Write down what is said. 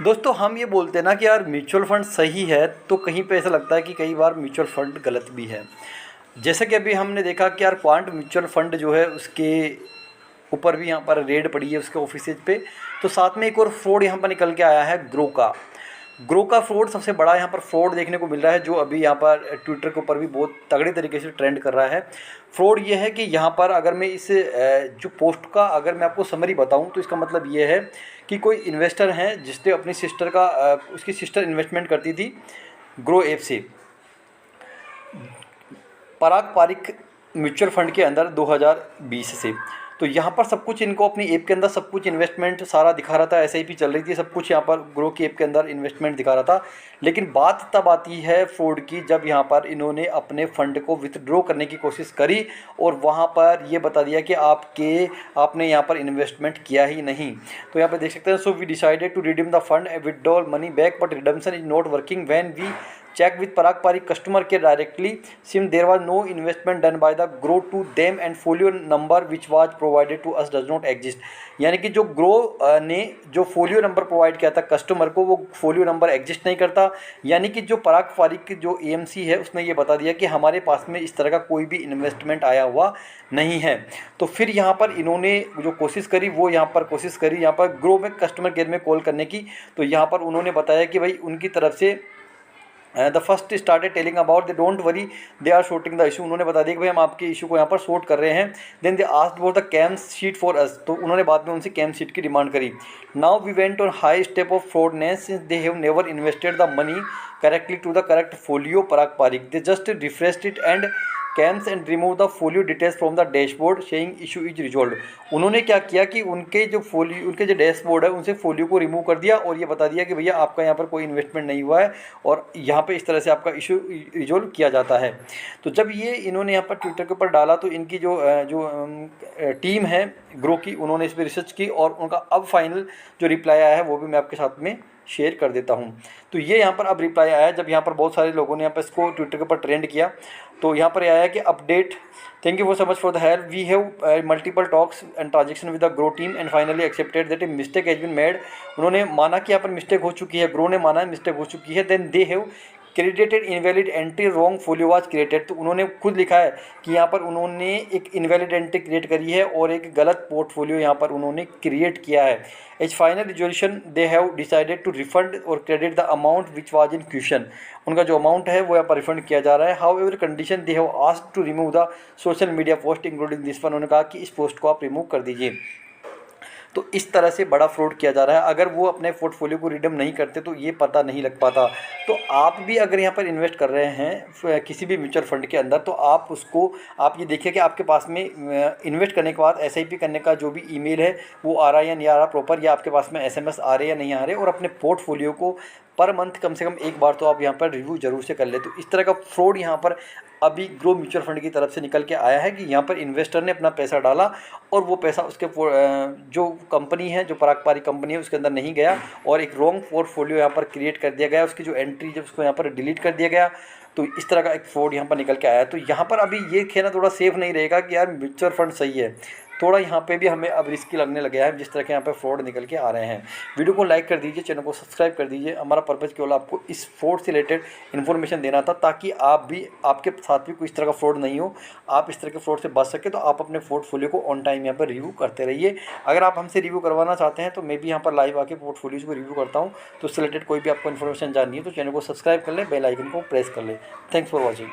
दोस्तों हम ये बोलते हैं ना कि यार म्यूचुअल फंड सही है, तो कहीं पे ऐसा लगता है कि कई बार म्यूचुअल फंड गलत भी है। जैसे कि अभी हमने देखा कि यार क्वांट म्यूचुअल फंड जो है उसके ऊपर भी यहाँ पर रेड पड़ी है उसके ऑफिसेज पे। तो साथ में एक और फ्रॉड यहाँ पर निकल के आया है ग्रो का फ्रॉड सबसे बड़ा यहाँ पर फ्रॉड देखने को मिल रहा है, जो अभी यहाँ पर ट्विटर के ऊपर भी बहुत तगड़े तरीके से ट्रेंड कर रहा है। फ्रॉड ये है कि यहाँ पर अगर मैं इस जो पोस्ट का अगर मैं आपको समरी बताऊँ तो इसका मतलब ये है कि कोई इन्वेस्टर हैं जिसने अपनी सिस्टर का उसकी सिस्टर इन्वेस्टमेंट करती थी ग्रो ऐप से पराग पारिक म्यूचुअल फंड के अंदर 2020 से। तो यहाँ पर सब कुछ इनको अपनी ऐप के अंदर सब कुछ इन्वेस्टमेंट सारा दिखा रहा था, एसआईपी चल रही थी, सब कुछ यहाँ पर ग्रो की ऐप के अंदर इन्वेस्टमेंट दिखा रहा था। लेकिन बात तब आती है फ्रॉड की जब यहाँ पर इन्होंने अपने फ़ंड को विथड्रॉ करने की कोशिश करी और वहाँ पर ये बता दिया कि आपने यहाँ पर इन्वेस्टमेंट किया ही नहीं। तो यहाँ पर देख सकते हैं, so we decided to redeem the fund withdraw money back but redemption is not working when we check with Parag Parikh customer care directly since there was no investment done by the grow to them and folio number which was provided to us does not exist। यानी कि जो grow ने जो folio number provide किया था customer को, वो folio number exist नहीं करता। यानी कि जो पराग पारिक जो एएमसी है उसने ये बता दिया कि हमारे पास में इस तरह का कोई भी इन्वेस्टमेंट आया हुआ नहीं है। तो फिर यहाँ पर इन्होंने जो कोशिश करी वो यहाँ पर ग्रो में कस्टमर केयर में कॉल करने की। तो यहाँ पर उन्होंने बताया कि भाई उनकी तरफ से the first started telling about they don't worry they are shorting the issue. उन्होंने बता दिया कि भाई हम आपके इशू को यहाँ पर शॉर्ट कर रहे हैं। Then they asked for the cam sheet for us. तो उन्होंने बाद में उनसे कैम शीट की डिमांड करी। Now we went on high step of fraudness since they have never invested the money correctly to the correct folio Parag Parikh. They just refreshed it and CAMS and remove the folio details from the dashboard saying issue is resolve. उन्होंने क्या किया कि उनके जो dashboard है उनसे folio को remove कर दिया और ये बता दिया कि भैया आपका यहाँ पर कोई इन्वेस्टमेंट नहीं हुआ है और यहाँ पे इस तरह से आपका इशू रिजॉल्व किया जाता है। तो जब ये इन्होंने यहाँ पर ट्विटर के ऊपर डाला तो इनकी जो टीम है ग्रो की, उन्होंने इस पर रिसर्च की और उनका अब फाइनल जो रिप्लाई आया है वो भी मैं आपके साथ में शेयर कर देता हूँ। तो ये यहाँ पर अब रिप्लाई आया है जब यहाँ पर बहुत सारे लोगों ने यहाँ पर इसको ट्विटर के ऊपर ट्रेंड किया। तो यहाँ पर आया है कि update, thank you so much for the help, we have multiple talks and transaction with the Groww team and finally accepted that a mistake has been made. उन्होंने माना कि यहाँ पर मिस्टेक हो चुकी है, ग्रो ने माना है मिस्टेक हो चुकी है। Then they have credited invalid entry wrong folio was created. तो उन्होंने खुद लिखा है कि यहाँ पर उन्होंने एक इनवैलिड एंट्री क्रिएट करी है और एक गलत पोर्टफोलियो यहाँ पर उन्होंने क्रिएट किया है। As final resolution they have decided to refund और credit the amount which was in question. उनका जो अमाउंट है वो यहाँ पर रिफंड किया जा रहा है। However condition they have asked to remove the social media post including this one. उन्होंने कहा कि इस पोस्ट को आप रिमूव कर दीजिए। तो इस तरह से बड़ा फ्रॉड किया जा रहा है। अगर वो अपने पोर्टफोलियो को रिडीम नहीं करते तो ये पता नहीं लग पाता। तो आप भी अगर यहाँ पर इन्वेस्ट कर रहे हैं किसी भी म्यूचुअल फंड के अंदर तो आप ये देखिए कि आपके पास में इन्वेस्ट करने के बाद एसआईपी करने का जो भी ईमेल है वो आ रहा है या नहीं आ रहा प्रॉपर, या आपके पास में एसएमएस आ रहे या नहीं आ रहे, और अपने पोर्टफोलियो को पर मंथ कम से कम एक बार तो आप यहाँ पर रिव्यू जरूर से कर ले। तो इस तरह का फ्रॉड यहाँ पर अभी ग्रो म्यूचुअल फंड की तरफ से निकल के आया है कि यहाँ पर इन्वेस्टर ने अपना पैसा डाला और वो पैसा उसके जो कंपनी है, जो पराग पारिक कंपनी है, उसके अंदर नहीं गया और एक रॉन्ग पोर्टफोलियो यहाँ पर क्रिएट कर दिया गया। उसकी जो एंट्री जब उसको यहाँ पर डिलीट कर दिया गया। तो इस तरह का एक फ्रॉड यहाँ पर निकल के आया। तो यहाँ पर अभी ये कहना थोड़ा सेफ नहीं रहेगा कि यार म्यूचुअल फंड सही है, थोड़ा यहाँ पे भी हमें अब रिस्की लगने लगे हैं जिस तरह के यहाँ पे फ्रॉड निकल के आ रहे हैं। वीडियो को लाइक कर दीजिए, चैनल को सब्सक्राइब कर दीजिए। हमारा पर्पज़ केवल आपको इस फ्रॉड से रिलेटेड इन्फॉर्मेशन देना था ताकि आपके साथ भी कोई इस तरह का फ्रॉड नहीं हो, आप इस तरह के फ्रॉड से बच सके। तो आप अपने पोर्टफोलियो को ऑन टाइम यहाँ पर रिव्यू करते रहिए। अगर आप हमसे रिव्यू करवाना चाहते हैं तो मैं भी यहाँ पर लाइव आके पोर्टफोलियोज को रिव्यू करता हूँ। तो उससे रिलेटेड कोई भी आपको इन्फॉर्मेशन जाननी है तो चैनल को सब्सक्राइब कर लें, बेल आइकन को प्रेस कर लें। Thanks for watching.